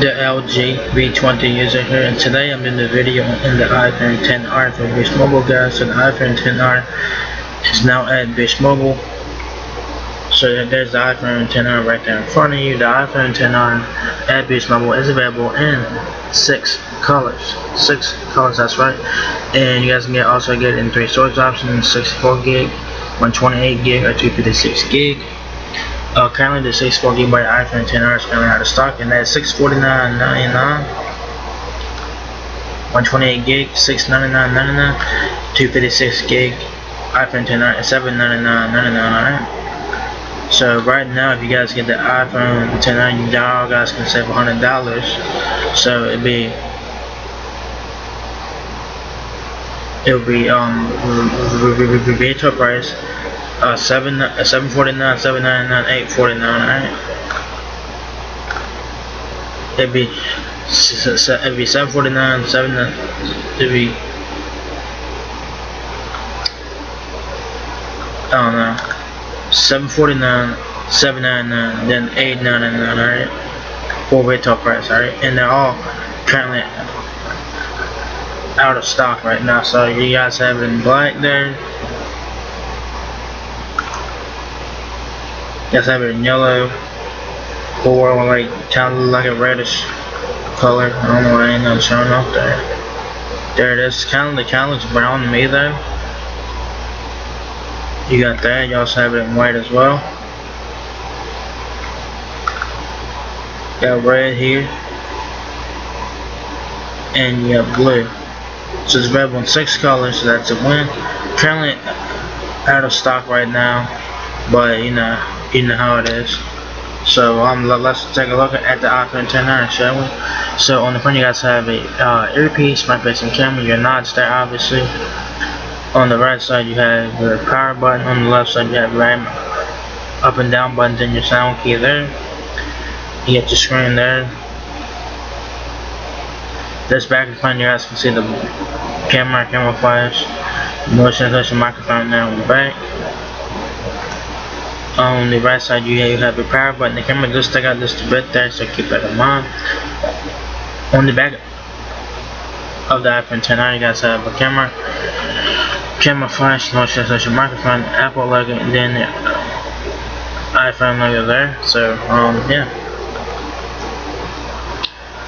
the LG V20 user here, and today I'm doing the video on the iPhone XR for Base Mobile, guys. So the iPhone XR is now at Base Mobile. So there's the iPhone XR right there in front of you. The iPhone XR at Base Mobile is available in 6 colors. 6 colors, that's right. And you guys can also get it in 3 storage options: 64 gig, 128 gig, or 256 gig. Currently the 64 GB iPhone XR is currently out of stock, and that's $649.99. 128 gig, $699.99. 256 gig iPhone XR is $799.99. Alright. So right now, if you guys get the iPhone XR, y'all guys can save $100. So it'll be retail price $749, $799, $849. Alright. It'd be $749, it'd be, I don't know, $749, $799, then $899. Alright, for retail price. Alright, and they're all currently out of stock right now. So you guys have it in black there. You guys have it in yellow, or like kind of like a reddish color. I don't know why ain't not showing up there. There it is. Kind of looks brown to me though. You got that. You also have it in white as well. Got red here, and you have blue. So it's available in 6 colors. So that's a win. Currently out of stock right now, but you know how it is. So let's take a look at the iPhone XR, shall we? So on the front you guys have a earpiece, front-facing camera, your nods there obviously. On the right side you have your power button. On the left side you have RAM, up and down buttons, and your sound key there. You get your screen there. This back and front you guys can see the camera flash, motion sensor microphone there on the back. On the right side you have your power button. The camera does stick out just a bit there, so keep that in mind. On the back of the iPhone XR you guys have a camera flash, motion sensor microphone, Apple logo, and then the iPhone logo there. So yeah.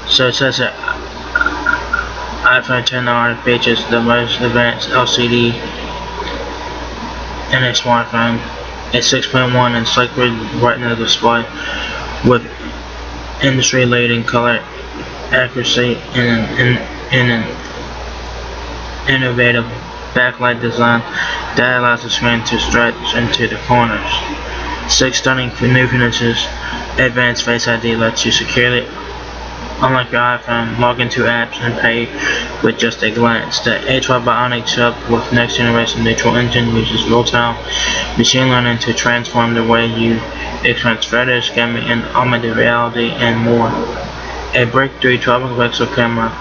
So it says that iPhone XR features the most advanced LCD in a smartphone. A 6.1 inch liquid retina display with industry-leading color accuracy and an innovative backlight design that allows the screen to stretch into the corners. 6 stunning new features. Advanced Face ID lets you securely unlock your iPhone, log into apps, and pay with just a glance. The A12 Bionic chip with next generation neutral engine uses real-time machine learning to transform the way you experience photos, gaming, and augmented reality, and more. A breakthrough 12-megapixel camera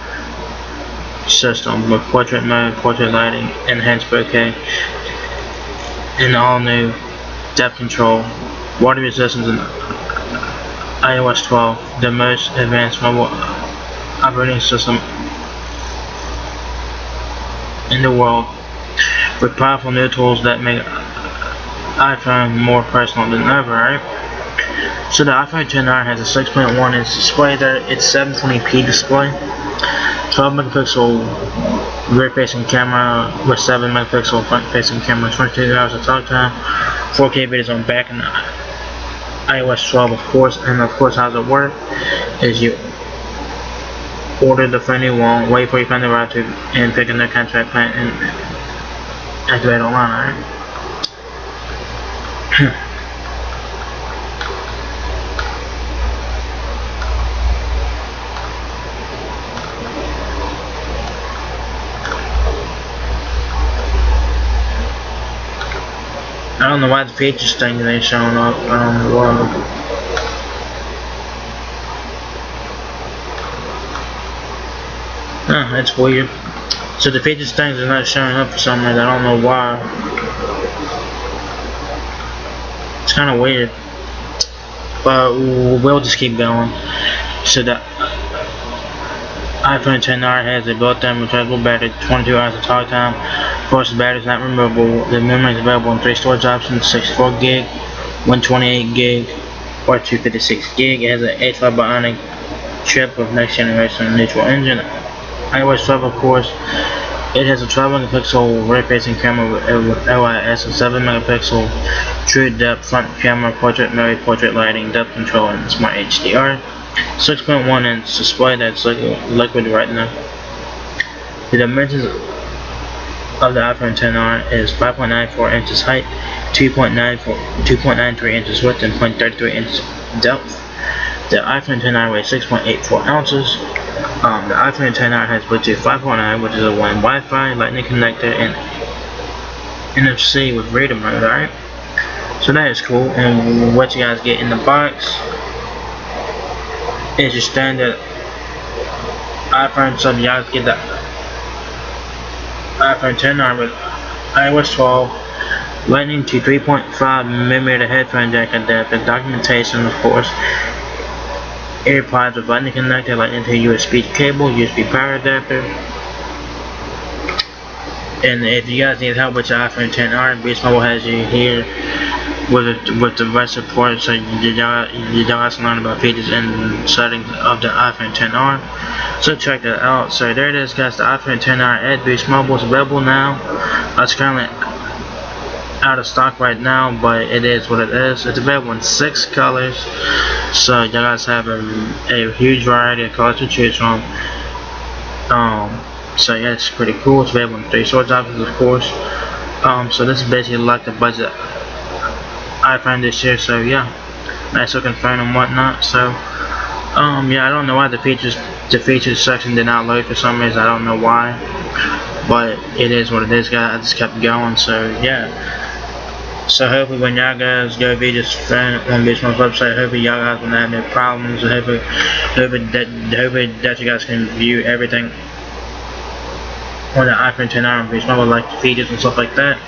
system with portrait mode, portrait lighting, enhanced bokeh, and all-new depth control, water resistance, and iOS 12, the most advanced mobile operating system in the world, with powerful new tools that make iPhone more personal than ever. Right? So the iPhone XR has a 6.1 inch display there. It's 720p display, 12 megapixel rear-facing camera with 7 megapixel front-facing camera, 22 hours of talk time, 4K videos on back, and iOS 12 of course. And of course how does it work is you order the phone you want, wait for your phone to arrive to, and pick a new contract plan and activate online. Alright. I don't know why the features thing ain't showing up. I don't know why. That's weird. So the features things are not showing up for some reason. I don't know why. It's kind of weird. but we'll just keep going. So the iPhone XR has a built-in rechargeable battery, 22 hours of talk time. Of course, the battery is not removable. The memory is available in 3 storage options: 64 gig, 128 gig, or 256 gig. It has an H5 Bionic chip with next generation neutral engine. iOS 12, of course. It has a 12 megapixel rear-facing camera with LIS, a 7 megapixel true depth front camera, portrait mode, portrait lighting, depth control, and smart HDR. 6.1 inch display that's liquid retina. The dimensions of the iPhone XR is 5.94 inches height, 2.93 inches width, and 0.33 inches depth. The iPhone XR weighs 6.84 ounces. The iPhone XR has Bluetooth 5.0, which is a WAN Wi-Fi, Lightning connector, and NFC with reader mode. Alright, so that is cool. And what you guys get in the box is your standard iPhone. So you guys get the iPhone XR with iOS 12, Lightning to 3.5mm headphone jack adapter, documentation, of course. AirPods with Lightning connector, Lightning to USB cable, USB power adapter. And if you guys need help with your iPhone XR, Beast Mobile has you here with the rest support, so you guys learn about features and settings of the iPhone XR. So check that out. So there it is, guys. The iPhone XR at Beast Mobile is available now. It's currently out of stock right now, but it is what it is. It's available in 6 colors, so you guys have a huge variety of colors to choose from. So yeah, it's pretty cool. It's available in 3 storage options, of course. So this is basically like the budget iPhone this year. So yeah, nice looking phone and whatnot. So yeah, I don't know why the features section did not load for some reason. I don't know why, but it is what it is, guys. I just kept going. So yeah. So hopefully when y'all guys go view this phone on Beast Mobile's website, hopefully y'all guys won't have any problems. Hopefully that you guys can view everything on the iPhone XR on Beast Mobile, like the features and stuff like that,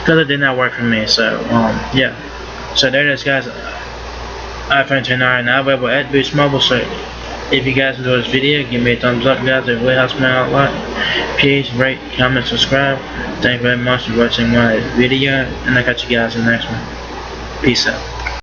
because it did not work for me. So yeah. So there it is, guys. iPhone XR now available at Beast Mobile. So if you guys enjoyed this video, give me a thumbs up, guys. It really helps me out a lot. Please rate, comment, subscribe. Thank you very much for watching my video, and I'll catch you guys in the next one. Peace out.